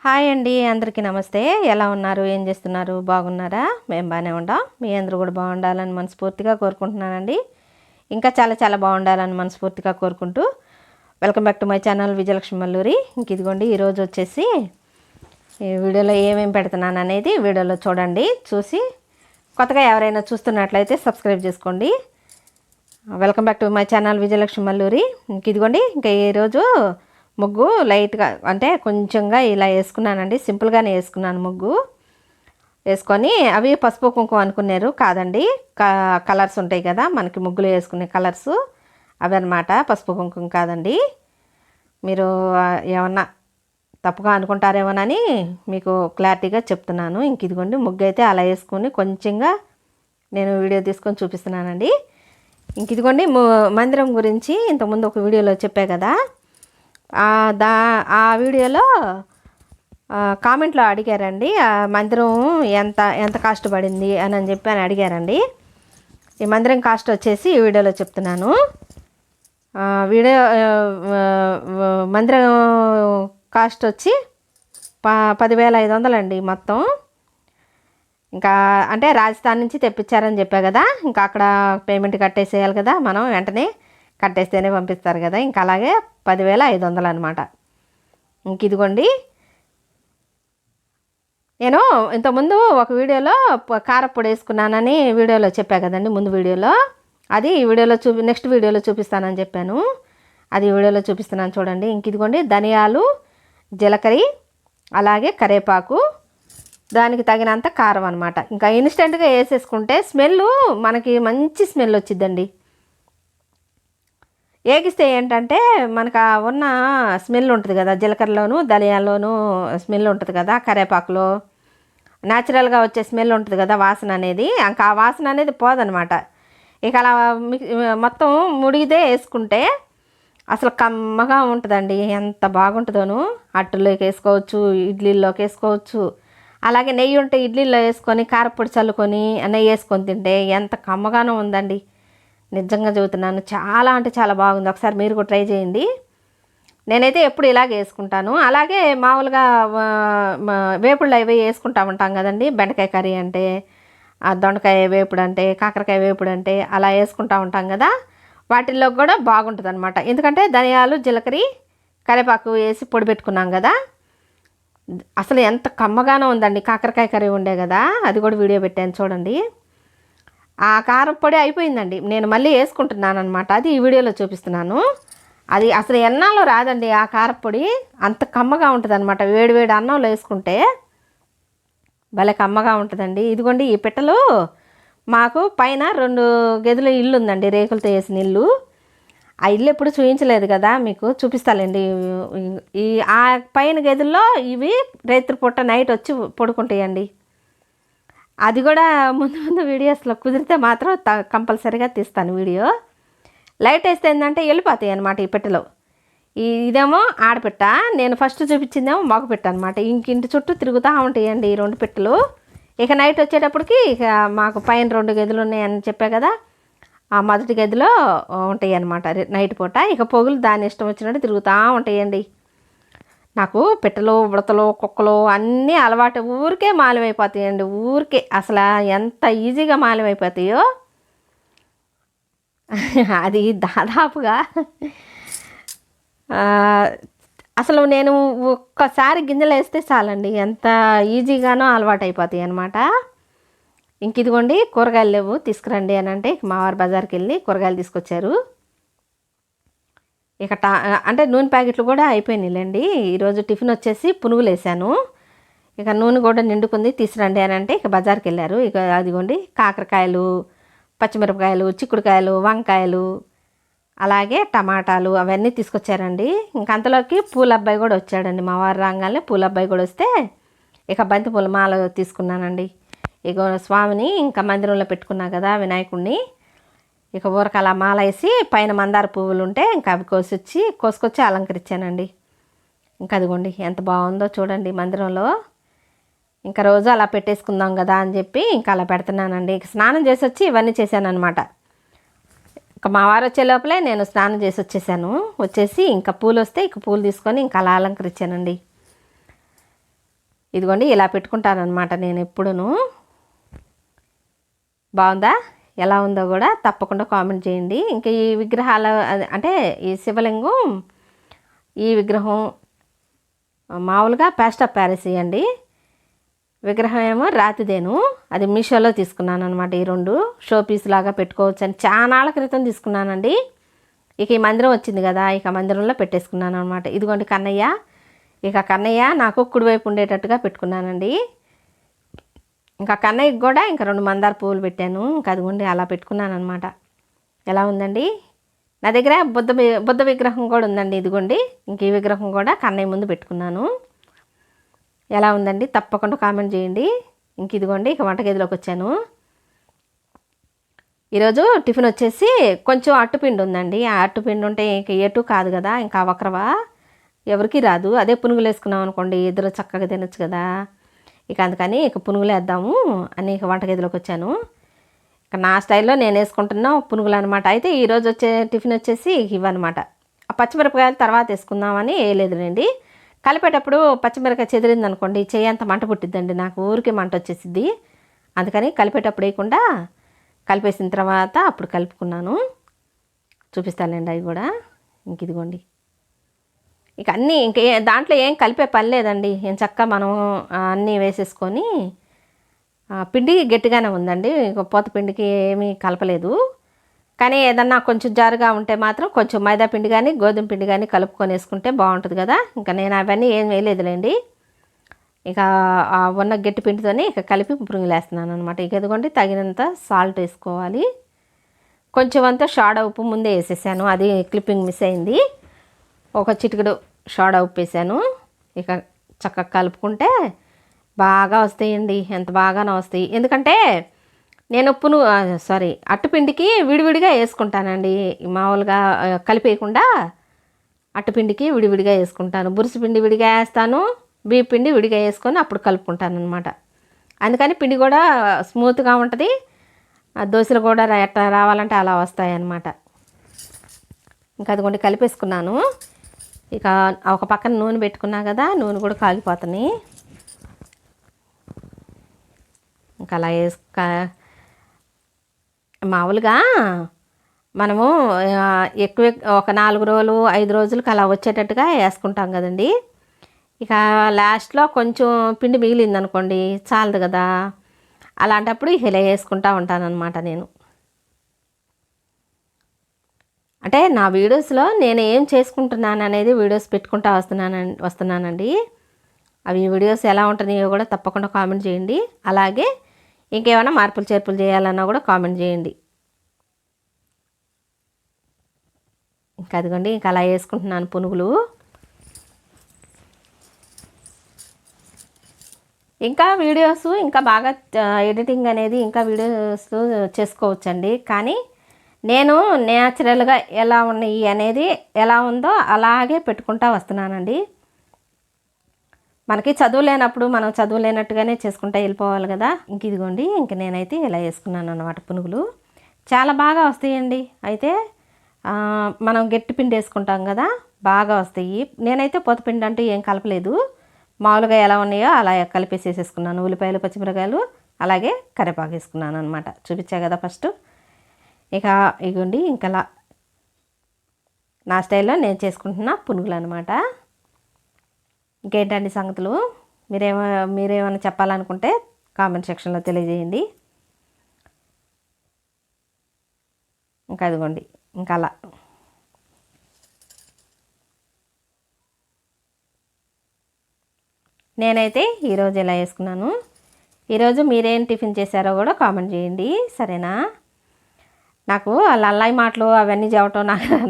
Hi అండి, అందరికీ నమస్తే. ఎలా ఉన్నారు? ఏం చేస్తున్నారు? బాగున్నారా? మేము బాగానే ఉంటాం. మీ అందరూ కూడా బాగుండాలని మనస్ఫూర్తిగా కోరుకుంటున్నానండి. ఇంకా చాలా చాలా బాగుండాలని మనస్ఫూర్తిగా కోరుకుంటూ welcome back to my channel Vijayalakshmi Malluri. ఇంక ఇదిగోండి, ఈరోజు వచ్చేసి ఈ వీడియోలో ఏమేమి పెడుతున్నాను అనేది వీడియోలో చూడండి. చూసి కొత్తగా ఎవరైనా చూస్తున్నట్లయితే సబ్స్క్రైబ్ చేసుకోండి. Welcome back to my channel Vijayalakshmi Malluri. ఇంక ఇదిగోండి, ఇంకా ఈరోజు ముగ్గు లైట్గా అంటే కొంచెంగా ఇలా వేసుకున్నానండి. సింపుల్గానే వేసుకున్నాను ముగ్గు వేసుకొని. అవి పసుపు కుంకుమ అనుకున్నారు కాదండి, కలర్స్ ఉంటాయి కదా మనకి ముగ్గులు వేసుకునే కలర్స్, అవి అనమాట. పసుపు కుంకుమ కాదండి. మీరు ఏమన్నా తప్పుగా అనుకుంటారేమోనని మీకు క్లారిటీగా చెప్తున్నాను. ఇంక ఇదిగోండి, ముగ్గు అయితే అలా వేసుకొని కొంచెంగా నేను వీడియో తీసుకొని చూపిస్తున్నానండి. ఇంక ఇదిగోండి, మందిరం గురించి ఇంతకుముందు ఒక వీడియోలో చెప్పా కదా, ఆ వీడియోలో కామెంట్లో అడిగారండి, ఆ మందిరం ఎంత ఎంత కాస్ట్ పడింది అని చెప్పి అడిగారండి. ఈ మందిరం కాస్ట్ వచ్చేసి ఈ వీడియోలో చెప్తున్నాను. మందిరం కాస్ట్ వచ్చి 10,500 అండి మొత్తం. ఇంకా అంటే రాజస్థాన్ నుంచి తెప్పించారని చెప్పా కదా, ఇంకా అక్కడ పేమెంట్ కట్టేసేయాలి కదా, మనం వెంటనే కట్టేస్తేనే పంపిస్తారు కదా. ఇంకా అలాగే 10,500 అనమాట. ఇంక ఇదిగోండి, నేను ఇంతకుముందు ఒక వీడియోలో కారప్పొడి వేసుకున్నానని వీడియోలో చెప్పా కదండి, ముందు వీడియోలో. అది ఈ వీడియోలో నెక్స్ట్ వీడియోలో చూపిస్తానని చెప్పాను. అది వీడియోలో చూపిస్తున్నాను చూడండి. ఇంక ఇదిగోండి, ధనియాలు, జీలకర్ర, అలాగే కరివేపాకు, దానికి తగినంత కారం అనమాట. ఇంకా ఇన్స్టెంట్గా వేసేసుకుంటే స్మెల్ మనకి మంచి స్మెల్ వచ్చిద్దండి. ఏగిస్తే ఏంటంటే మనకు ఉన్న స్మెల్ ఉంటుంది కదా, జీలకర్రలోను ధనియాల్లోనూ స్మెల్ ఉంటుంది కదా, కరివేపాకులో న్యాచురల్గా వచ్చే స్మెల్ ఉంటుంది కదా, వాసన అనేది. ఇంకా ఆ వాసన అనేది పోదనమాట. ఇక అలా మొత్తం ముడిగిదే వేసుకుంటే అసలు కమ్మగా ఉంటుందండి. ఎంత బాగుంటుందోను. అట్టులోకి వేసుకోవచ్చు, ఇడ్లీల్లోకి వేసుకోవచ్చు. అలాగే నెయ్యి ఉంటే ఇడ్లీలో వేసుకొని కారపొడి చల్లుకొని నెయ్యి వేసుకొని తింటే ఎంత కమ్మగానో ఉందండి. నిజంగా చెబుతున్నాను, చాలా అంటే చాలా బాగుంది. ఒకసారి మీరు కూడా ట్రై చేయండి. నేనైతే ఎప్పుడు ఇలాగే వేసుకుంటాను. అలాగే మామూలుగా వేపుళ్ళు అవి వేసుకుంటా ఉంటాం కదండి, బెండకాయ కర్రీ అంటే, దొండకాయ వేపుడు అంటే, కాకరకాయ వేపుడు అంటే అలా వేసుకుంటా ఉంటాం కదా, వాటిల్లో కూడా బాగుంటుంది అనమాట. ఎందుకంటే ధనియాలు, జీలకర్ర, కరివేపాకు వేసి పొడి పెట్టుకున్నాం కదా, అసలు ఎంత కమ్మగానో ఉందండి. కాకరకాయ కర్రీ ఉండే కదా, అది కూడా వీడియో పెట్టాను చూడండి. ఆ కారం పొడి అయిపోయిందండి, నేను మళ్ళీ వేసుకుంటున్నాను అనమాట. అది ఈ వీడియోలో చూపిస్తున్నాను. అది అసలు ఎన్నాలో రాదండి ఆ కారపొడి, అంత కమ్మగా ఉంటుంది అనమాట. వేడి వేడి అన్నంలో వేసుకుంటే భలే కమ్మగా ఉంటుందండి. ఇదిగోండి, ఈ పిట్టలు మాకు పైన 2 గదుల ఇల్లు ఉందండి, రేకులతో వేసిన ఇల్లు. ఆ ఇల్లు ఎప్పుడు చూపించలేదు కదా, మీకు చూపిస్తాలేండి. ఈ ఆ పైన గదుల్లో ఇవి రేత్రిపూట నైట్ వచ్చి పడుకుంటాయండి. అది కూడా ముందు ముందు వీడియోస్లో కుదిరితే మాత్రం కంపల్సరీగా తీస్తాను వీడియో. లైట్ వేస్తే ఏంటంటే వెళ్ళిపోతాయి అనమాట ఈ పెట్టెలో. ఇదేమో ఆడపిట్ట, నేను ఫస్ట్ చూపించిందేమో మగ పెట్ట అనమాట. ఇంటి చుట్టూ తిరుగుతూ ఉంటాయండి ఈ 2 పెట్టెలు. ఇక నైట్ వచ్చేటప్పటికి ఇక మాకు పైన 2 గదులు ఉన్నాయని చెప్పా కదా, ఆ మొదటి గదిలో ఉంటాయి అన్నమాట నైట్ పూట. ఇక పొగులు దాని ఇష్టం వచ్చినట్టు తిరుగుతూ ఉంటాయండి. నాకు పిట్టలు, ఉడతలు, కుక్కలు అన్నీ అలవాటు. ఊరికే మాయమైపోతాయండి, ఊరికే. అసలు ఎంత ఈజీగా మాయమైపోతాయో అది దాదాపుగా అసలు నేను ఒక్కసారి గింజలు వేస్తే చాలండి, ఎంత ఈజీగానో అలవాటు అయిపోతాయి అనమాట. ఇంక ఇదిగోండి, కూరగాయలు లేవు తీసుకురండి అని అంటే మా వారు బజార్కి వెళ్ళి కూరగాయలు తీసుకొచ్చారు. ఇక అంటే నూనె ప్యాకెట్లు కూడా అయిపోయినాయిలేండి. ఈరోజు టిఫిన్ వచ్చేసి పునుగులు వేసాను. ఇక నూనె కూడా నిండుకుంది, తీసుకురండి అని అంటే ఇక బజార్కి వెళ్ళారు. ఇక అదిగోండి, కాకరకాయలు, పచ్చిమిరపకాయలు, చిక్కుడుకాయలు, వంకాయలు, అలాగే టమాటాలు అవన్నీ తీసుకొచ్చారండి. ఇంక అంతలోకి పూల అబ్బాయి కూడా వచ్చాడండి. మా వారు రాగానే పూల అబ్బాయి కూడా వస్తే ఇక బంతి పూల మాల తీసుకున్నానండి. ఇక స్వామిని ఇంకా మందిరంలో పెట్టుకున్నా కదా వినాయకుడిని, ఇక ఊరక అలా మాల వేసి పైన మందార పువ్వులు ఉంటే ఇంకా అవి కోసుకొచ్చి అలంకరించానండి. ఇంకా అదిగోండి ఎంత బాగుందో చూడండి మందిరంలో. ఇంకా రోజు అలా పెట్టేసుకుందాం కదా అని చెప్పి ఇంకా అలా పెడుతున్నానండి. ఇక స్నానం చేసి వచ్చి ఇవన్నీ చేశాను అనమాట. ఇంకా మా వారు వచ్చే లోపలే నేను స్నానం చేసి వచ్చేసి ఇంకా పూలు వస్తే ఇక పూలు తీసుకొని ఇంకా అలా అలంకరించానండి. ఇదిగోండి ఇలా పెట్టుకుంటానన్నమాట నేను ఎప్పుడును. బాగుందా? ఎలా ఉందో కూడా తప్పకుండా కామెంట్ చేయండి. ఇంకా ఈ విగ్రహాలు అంటే ఈ శివలింగం, ఈ విగ్రహం మామూలుగా ప్లాస్టర్ ఆఫ్ ప్యారిస్ అండి. విగ్రహం ఏమో రాతిదేను, అది మీషోలో తీసుకున్నాను అనమాట. ఈ రెండు షో పీస్ లాగా పెట్టుకోవచ్చు అని చాలా క్రితం తీసుకున్నానండి. ఇక ఈ మందిరం వచ్చింది కదా, ఇక మందిరంలో పెట్టేసుకున్నాను అనమాట. ఇదిగోండి కన్నయ్య. ఇక కన్నయ్య నాకు కుడివైపు ఉండేటట్టుగా పెట్టుకున్నానండి. ఇంకా కన్నయ్యకి కూడా ఇంకా 2 మందార పువ్వులు పెట్టాను. ఇంకా అదిగోండి అలా పెట్టుకున్నాను అనమాట. ఎలా ఉందండి? నా దగ్గర బుద్ధ విగ్రహం కూడా ఉందండి. ఇదిగోండి ఇంక ఈ విగ్రహం కూడా కన్నయ్య ముందు పెట్టుకున్నాను. ఎలా ఉందండి? తప్పకుండా కామెంట్ చేయండి. ఇంక ఇదిగోండి ఇక వంటగదిలోకి వచ్చాను. ఈరోజు టిఫిన్ వచ్చేసి కొంచెం అట్టుపిండి ఉందండి. ఆ అట్టుపిండి ఉంటే ఇంక ఎటు కాదు కదా, ఇంకా వక్రవా ఎవరికి రాదు. అదే పునుగులు వేసుకున్నాం అనుకోండి, ఇద్దరు చక్కగా తినొచ్చు కదా. ఇక అందుకని ఇక పునుగులు వేద్దాము అని ఇక వంటగదిలోకి వచ్చాను. ఇక నా స్టైల్లో నేను వేసుకుంటున్నా పునుగులు అనమాట. అయితే ఈరోజు వచ్చే టిఫిన్ వచ్చేసి ఇవన్నమాట. ఆ పచ్చిమిరపకాయలు తర్వాత వేసుకుందామని వేయలేదులేండి. కలిపేటప్పుడు పచ్చిమిరపకాయ చెదిరింది అనుకోండి, చేయంత మంట పుట్టిద్దండి, నాకు ఊరికే మంట వచ్చేసిద్ది. అందుకని కలిపేటప్పుడు వేయకుండా కలిపేసిన తర్వాత అప్పుడు కలుపుకున్నాను. చూపిస్తానండి అవి కూడా. ఇంక ఇదిగోండి ఇక అన్నీ ఇంక దాంట్లో ఏం కలిపే పని లేదండి. ఏం చక్కగా మనం అన్నీ వేసేసుకొని, పిండి గట్టిగానే ఉందండి, పోత పిండికి ఏమీ కలపలేదు. కానీ ఏదన్నా కొంచెం జారుగా ఉంటే మాత్రం కొంచెం మైదా పిండి కానీ గోధుమ పిండి కానీ కలుపుకొని వేసుకుంటే బాగుంటుంది కదా. ఇంకా నేను అవన్నీ ఏం వేయలేదులేండి. ఇక ఉన్న గట్టి పిండితోనే ఇక కలిపి పునుగులు వేస్తున్నాను అనమాట. ఇక ఎదుగుండి తగినంత సాల్ట్ వేసుకోవాలి. కొంచెం అంతా సోడా ఉప్పు ముందే వేసేసాను, అది క్లిప్పింగ్ మిస్ అయింది. ఒక చిటికెడు సోడా ఉప్పు వేసాను. ఇక చక్కగా కలుపుకుంటే బాగా వస్తాయండి, ఎంత బాగానో వస్తాయి. ఎందుకంటే నేను అట్టుపిండికి విడివిడిగా వేసుకుంటానండి. మామూలుగా కలిపేయకుండా అట్టుపిండికి విడివిడిగా వేసుకుంటాను. బురుసు పిండి విడిగా వేస్తాను, బియ్య పిండి విడిగా వేసుకొని అప్పుడు కలుపుకుంటాను అనమాట. అందుకని పిండి కూడా స్మూత్గా ఉంటుంది, దోశలు కూడా ఎట్లా రావాలంటే అలా వస్తాయి అన్నమాట. ఇంకా అదిగోండి కలిపేసుకున్నాను. ఇక ఒక పక్కన నూనె పెట్టుకున్నా కదా, నూనె కూడా కాగిపోతుంది. ఇంకా అలా మామూలుగా మనము ఎక్కువ ఒక 4 రోజులు 5 రోజులకు అలా వచ్చేటట్టుగా వేసుకుంటాం కదండి. ఇక లాస్ట్లో కొంచెం పిండి మిగిలిందనుకోండి, చాలదు కదా. అలాంటప్పుడు ఇలా వేసుకుంటూ ఉంటానన్నమాట నేను. అంటే నా వీడియోస్లో నేను ఏం చేసుకుంటున్నాను అనేది వీడియోస్ పెట్టుకుంటూ వస్తున్నానండి. అవి వీడియోస్ ఎలా ఉంటున్నాయో కూడా తప్పకుండా కామెంట్ చేయండి. అలాగే ఇంకేమైనా మార్పులు చేర్పులు చేయాలన్నా కూడా కామెంట్ చేయండి. ఇంకా అదిగోండి ఇంకా అలా వేసుకుంటున్నాను పునుగులు. ఇంకా వీడియోస్ ఇంకా బాగా ఎడిటింగ్ అనేది ఇంకా వీడియోస్ చేసుకోవచ్చండి. కానీ నేను న్యాచురల్గా ఎలా ఉన్నాయి అనేది ఎలా ఉందో అలాగే పెట్టుకుంటూ వస్తున్నానండి. మనకి చదువు లేనప్పుడు మనం చదువు లేనట్టుగానే చేసుకుంటూ వెళ్ళిపోవాలి కదా. ఇంక ఇదిగోండి ఇంక నేనైతే ఇలా వేసుకున్నాను అన్నమాట పునుగులు. చాలా బాగా వస్తాయండి. అయితే మనం గట్టి పిండి వేసుకుంటాం కదా, బాగా వస్తాయి. నేనైతే పోతపిండి అంటూ ఏం కలపలేదు, మామూలుగా ఎలా ఉన్నాయో అలా కలిపేసేసుకున్నాను. ఉల్లిపాయలు, పచ్చిమిరకాయలు, అలాగే కరివేపాకు వేసుకున్నాను అనమాట. చూపించా కదా ఫస్ట్. ఇక ఇగోండి ఇంకలా నా స్టైల్లో నేను చేసుకుంటున్న పునుగులు అనమాట. ఇంకేంటండి సంగతులు? మీరేమైనా చెప్పాలనుకుంటే కామెంట్ సెక్షన్లో తెలియజేయండి. ఇంకా అదిగోండి ఇంకా అలా నేనైతే ఈరోజు ఇలా వేసుకున్నాను. ఈరోజు మీరేం టిఫిన్ చేశారో కూడా కామెంట్ చేయండి, సరేనా? నాకు అల్లాయి మాటలు అవన్నీ చెప్పటం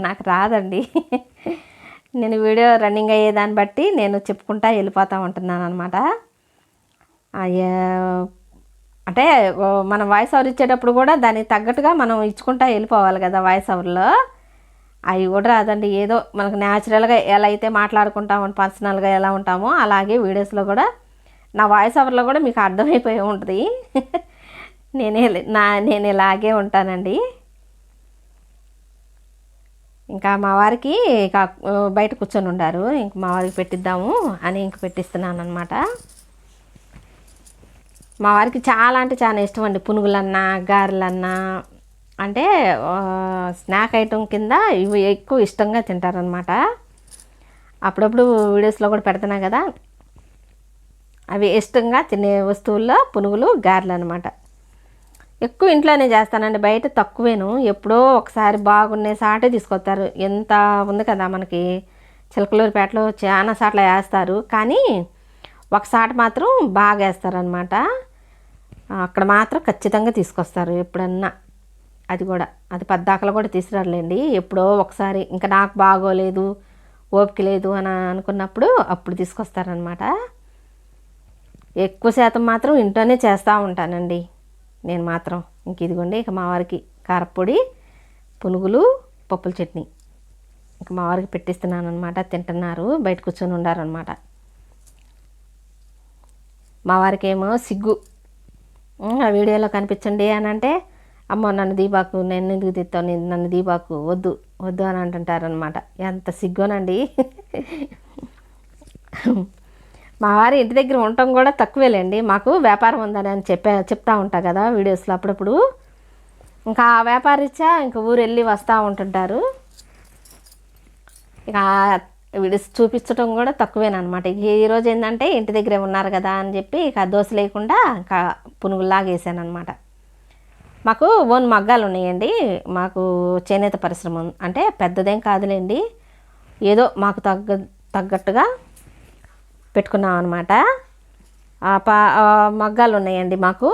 నాకు రాదండి. నేను వీడియో రన్నింగ్ అయ్యేదాన్ని బట్టి నేను చెప్పుకుంటా వెళ్ళిపోతూ ఉంటున్నాను అనమాట. అంటే మనం వాయిస్ ఓవర్ ఇచ్చేటప్పుడు కూడా దానికి తగ్గట్టుగా మనం ఇచ్చుకుంటా వెళ్ళిపోవాలి కదా. వాయిస్ ఓవర్లో అవి కూడా రాదండి. ఏదో మనకు న్యాచురల్గా ఎలా అయితే మాట్లాడుకుంటామో, పర్సనల్గా ఎలా ఉంటామో అలాగే వీడియోస్లో కూడా నా వాయిస్ ఓవర్లో కూడా మీకు అర్థమైపోయి ఉంటుంది. నేను ఇలాగే ఉంటానండి. ఇంకా మా వారికి బయట కూర్చొని ఉండారు, ఇంక మా వారికి పెట్టిద్దాము అని ఇంక పెట్టిస్తున్నాను అనమాట. మా వారికి చాలా అంటే చాలా ఇష్టం అండి, పునుగులన్నా గారెలన్నా. అంటే స్నాక్ ఐటెం కింద ఇవి ఎక్కువ ఇష్టంగా తింటారనమాట. అప్పుడప్పుడు వీడియోస్లో కూడా పెడుతున్నా కదా, అవి ఇష్టంగా తినే వస్తువుల్లో పునుగులు గారెలు అనమాట. ఎక్కువ ఇంట్లోనే చేస్తానండి, బయట తక్కువేను. ఎప్పుడో ఒకసారి బాగున్నే సాటే తీసుకొస్తారు. ఎంత ఉంది కదా మనకి చిలకలూరిపేటలో చాలా సార్లు వేస్తారు, కానీ ఒకసారి మాత్రం బాగా వేస్తారనమాట. అక్కడ మాత్రం ఖచ్చితంగా తీసుకొస్తారు ఎప్పుడన్నా. అది కూడా అది పద్దాకలు కూడా తీసుకురారులేండి, ఎప్పుడో ఒకసారి ఇంకా నాకు బాగోలేదు ఓపిక లేదు అని అనుకున్నప్పుడు అప్పుడు తీసుకొస్తారనమాట. ఎక్కువ శాతం మాత్రం ఇంట్లోనే చేస్తూ ఉంటానండి నేను మాత్రం. ఇంక ఇదిగోండి ఇక మా వారికి కారపొడి, పునుగులు, పప్పుల చట్నీ ఇంక మా వారికి పెట్టిస్తున్నాను అనమాట. తింటున్నారు, బయట కూర్చొని ఉండారనమాట. మా వారికి ఏమో సిగ్గు, ఆ వీడియోలో కనిపించండి అని అంటే, అమ్మో నన్ను దీపాకు, నేను ఎందుకు తీస్తాను, నన్ను దీపాకు, వద్దు వద్దు అని అంటుంటారనమాట. ఎంత సిగ్గోనండి. మా వారి ఇంటి దగ్గర ఉండటం కూడా తక్కువేలేండి, మాకు వ్యాపారం ఉందని అని చెప్తా ఉంటా కదా వీడియోస్లో అప్పుడప్పుడు. ఇంకా ఆ వ్యాపారీత్యా ఇంకా ఊరు వెళ్ళి వస్తూ ఉంటుంటారు. ఇక వీడియోస్ చూపించడం కూడా తక్కువేనమాట. ఈరోజు ఏంటంటే ఇంటి దగ్గరే ఉన్నారు కదా అని చెప్పి ఇక దోశ లేకుండా ఇంకా పునుగుల్లాగా వేసాను అనమాట. మాకు ఓన్ మగ్గాలు ఉన్నాయండి, మాకు చేనేత పరిశ్రమ అంటే పెద్దదేం కాదులేండి, ఏదో మాకు తగ్గట్టుగా పెట్టుకున్నాం అనమాట. మగ్గాలు ఉన్నాయండి మాకు,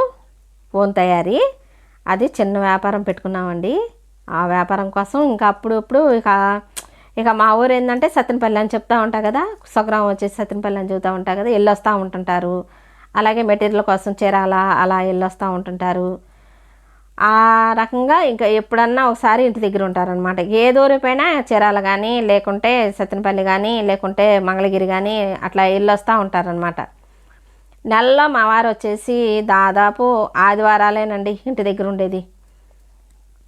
ఓన్ తయారీ. అది చిన్న వ్యాపారం పెట్టుకున్నామండి. ఆ వ్యాపారం కోసం ఇంకా అప్పుడప్పుడు ఇక మా ఊరు ఏంటంటే సత్తెనపల్లి అని చెప్తూ ఉంటా కదా, స్వగ్రామం వచ్చేసి సత్తెనపల్లి అని చెబుతూ ఉంటా కదా, వెళ్ళొస్తూ ఉంటుంటారు. అలాగే మెటీరియల్ కోసం చీరాల అలా వెళ్ళొస్తూ ఉంటుంటారు. ఆ రకంగా ఇంకా ఎప్పుడన్నా ఒకసారి ఇంటి దగ్గర ఉంటారనమాట. ఏ దూరమైనా చీరాల కానీ లేకుంటే సత్తెనపల్లి కానీ లేకుంటే మంగళగిరి కానీ అట్లా వెళ్ళొస్తూ ఉంటారనమాట. నెలలో మా వారు వచ్చేసి దాదాపు ఆదివారాలేనండి ఇంటి దగ్గర ఉండేది.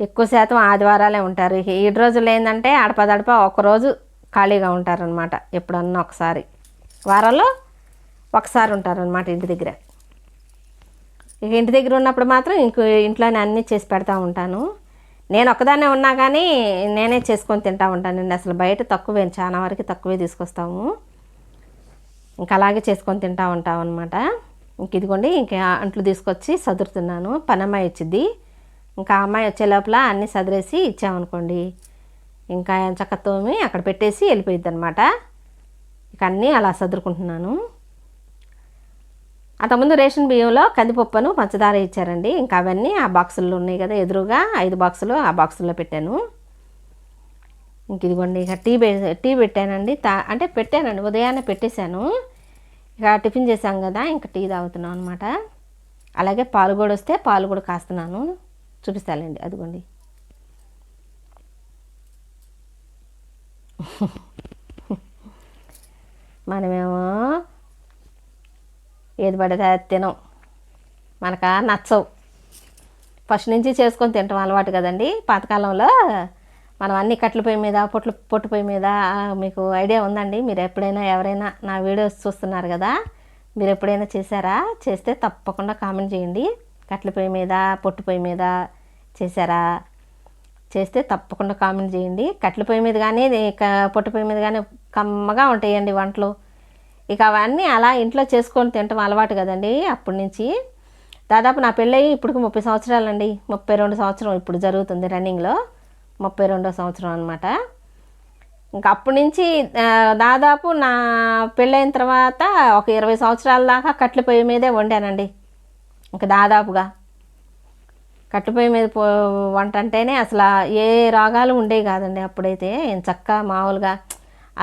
ఎక్కువ శాతం ఆదివారాలే ఉంటారు. ఈ రోజులు ఏంటంటే అడపదడప ఒకరోజు ఖాళీగా ఉంటారనమాట. ఎప్పుడన్నా ఒకసారి వారంలో ఒకసారి ఉంటారనమాట ఇంటి దగ్గర. ఇక ఇంటి దగ్గర ఉన్నప్పుడు మాత్రం ఇంట్లోనే అన్నీ చేసి పెడతా ఉంటాను. నేను ఒక్కదాన్నే ఉన్నా కానీ నేనే చేసుకొని తింటూ ఉంటానండి. అసలు బయట తక్కువే, చాలా వరకు తక్కువే తీసుకొస్తాము. ఇంకా అలాగే చేసుకొని తింటూ ఉంటాం అనమాట. ఇంక ఇదిగోండి ఇంకా అంట్లు తీసుకొచ్చి సదురుతున్నాను. పనమ్మాయి వచ్చింది, ఇంకా అమ్మాయి వచ్చే లోపల అన్నీ సదిరేసి ఇచ్చామనుకోండి, ఇంకా చక్క తోమి అక్కడ పెట్టేసి వెళ్ళిపోయిద్ది అనమాట. ఇక అన్నీ అలా సదురుకుంటున్నాను. అంతకుముందు రేషన్ బియ్యంలో కందిపప్పును పంచదార ఇచ్చారండి. ఇంకా అవన్నీ ఆ బాక్సుల్లో ఉన్నాయి కదా, ఎదురుగా 5 బాక్సులు ఆ బాక్సుల్లో పెట్టాను. ఇంక ఇదిగోండి ఇక టీ పెట్టానండి. అంటే పెట్టానండి, ఉదయాన్నే పెట్టేశాను. ఇక టిఫిన్ చేశాం కదా, ఇంకా టీ తాగుతున్నాం అనమాట. అలాగే పాలు కూడా వస్తే పాలు కూడా కాస్తున్నాను, చూపిస్తానండి. అదిగోండి మనమేమో ఏది పడితే తినం, మనకు నచ్చవు. ఫస్ట్ నుంచి చేసుకొని తింటాం అలవాటు కదండి. పాతకాలంలో మనం అన్ని కట్టెల పొయ్యి మీద పొట్టు పొయ్యి మీద, మీకు ఐడియా ఉందండి? మీరు ఎప్పుడైనా ఎవరైనా నా వీడియోస్ చూస్తున్నారు కదా, మీరు ఎప్పుడైనా చేశారా? చేస్తే తప్పకుండా కామెంట్ చేయండి. కట్టెల పొయ్యి మీద పొట్టు పొయ్యి మీద చేశారా? చేస్తే తప్పకుండా కామెంట్ చేయండి. కట్టెల పొయ్యి మీద కానీ పొట్టు పొయ్యి మీద కానీ కమ్మగా ఉంటాయండి వంటలు. ఇక అవన్నీ అలా ఇంట్లో చేసుకొని తింటాం అలవాటు కదండి అప్పటి నుంచి. దాదాపు నా పెళ్ళయి ఇప్పటికి 30 సంవత్సరాలండి. 32 సంవత్సరం ఇప్పుడు జరుగుతుంది, రన్నింగ్లో 32వ సంవత్సరం అనమాట. ఇంకా అప్పటి నుంచి దాదాపు నా పెళ్ళైన తర్వాత ఒక 20 సంవత్సరాల దాకా కట్టెల పొయ్యి మీదే వండానండి. ఇంకా దాదాపుగా కట్టెల పొయ్యి మీద వంట అంటేనే అసలు ఏ రోగాలు ఉండేవి కాదండి అప్పుడైతే. చక్కగా మామూలుగా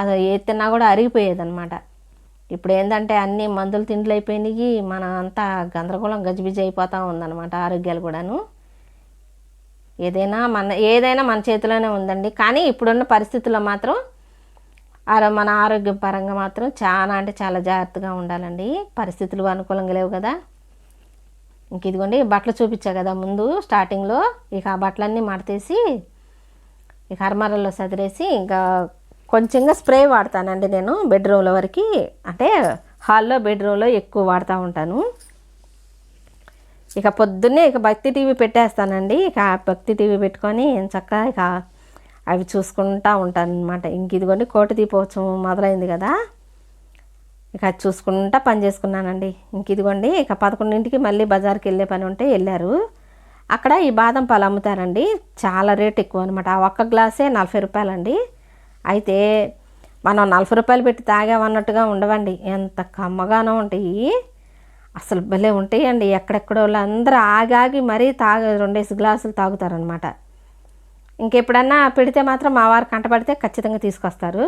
అది ఏ తిన్నా కూడా అరిగిపోయేదన్నమాట. ఇప్పుడు ఏంటంటే అన్నీ మందులు తిండ్లు అయిపోయినాయి, మన అంతా గందరగోళం గజిబిజి అయిపోతూ ఉందన్నమాట ఆరోగ్యాలు కూడాను. ఏదైనా మన చేతిలోనే ఉందండి. కానీ ఇప్పుడున్న పరిస్థితుల్లో మాత్రం మన ఆరోగ్యం పరంగా మాత్రం చాలా అంటే చాలా జాగ్రత్తగా ఉండాలండి. పరిస్థితులు అనుకూలంగా లేవు కదా. ఇంక ఇదిగోండి బట్టలు చూపించా కదా ముందు స్టార్టింగ్లో, ఇక ఆ బట్టలన్నీ మడతేసి ఇక అర్మారాల్లో సదిరేసి ఇంకా కొంచెంగా స్ప్రే వాడతానండి నేను బెడ్రూమ్లో వరకు. అంటే హాల్లో బెడ్రూమ్లో ఎక్కువ వాడుతూ ఉంటాను. ఇక పొద్దున్నే ఇక భక్తి టీవీ పెట్టేస్తానండి. ఇక భక్తి టీవీ పెట్టుకొని చక్కగా ఇక అవి చూసుకుంటూ ఉంటాను అనమాట. ఇంక ఇదిగోండి కోటి దీపోత్సవం మొదలైంది కదా, ఇక అది చూసుకుంటా పని చేసుకున్నానండి. ఇంక ఇదిగోండి ఇక 11ంటికి మళ్ళీ బజార్కి వెళ్ళే పని ఉంటే వెళ్ళారు. అక్కడ ఈ బాదం పాలు అమ్ముతారండి, చాలా రేట్ ఎక్కువ అనమాట. ఆ ఒక్క గ్లాసే 40 రూపాయలండి. అయితే మనం 40 రూపాయలు పెట్టి తాగామన్నట్టుగా ఉండవండి, ఎంత కమ్మగానో ఉంటాయి. అసలు భలే ఉంటాయండి. ఎక్కడెక్కడో వాళ్ళందరూ ఆగాగి మరీ 2 గ్లాసులు తాగుతారనమాట. ఇంకెప్పుడన్నా పెడితే మాత్రం మా వారు కంటపడితే ఖచ్చితంగా తీసుకొస్తారు.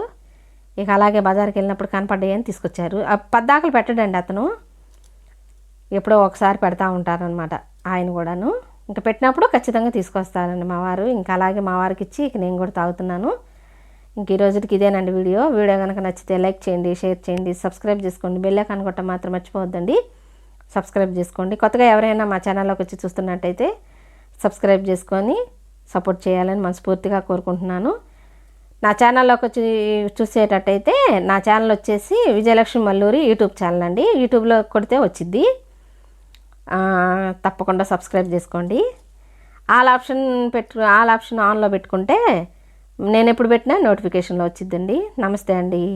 ఇక అలాగే బజార్కి వెళ్ళినప్పుడు కనపడ్డాయని తీసుకొచ్చారు. పద్దాకలు పెట్టడండి అతను, ఎప్పుడో ఒకసారి పెడతా ఉంటారనమాట ఆయన కూడాను. ఇంకా పెట్టినప్పుడు ఖచ్చితంగా తీసుకొస్తారండి మా వారు. ఇంకా అలాగే మా వారికి ఇచ్చి ఇక నేను కూడా తాగుతున్నాను. ఇంక ఈ రోజుకి ఇదేనండి వీడియో కనుక నచ్చితే లైక్ చేయండి, షేర్ చేయండి, సబ్స్క్రైబ్ చేసుకోండి. బెల్ ఐకాన్ కొట్టడం మాత్రం మర్చిపోవద్దండి. సబ్స్క్రైబ్ చేసుకోండి. కొత్తగా ఎవరైనా మా ఛానల్లోకి వచ్చి చూస్తున్నట్టయితే సబ్స్క్రైబ్ చేసుకొని సపోర్ట్ చేయాలని మనస్ఫూర్తిగా కోరుకుంటున్నాను. నా ఛానల్లోకి వచ్చి చూసేటట్టయితే నా ఛానల్ వచ్చేసి విజయలక్ష్మి మల్లూరి యూట్యూబ్ ఛానల్ అండి. యూట్యూబ్లో కొడితే వచ్చిద్ది, తప్పకుండా సబ్స్క్రైబ్ చేసుకోండి. ఆల్ ఆప్షన్ ఆన్లో పెట్టుకుంటే నేను ఎప్పుడు పెట్టినా నోటిఫికేషన్లో వచ్చిద్దండి. నమస్తే అండి.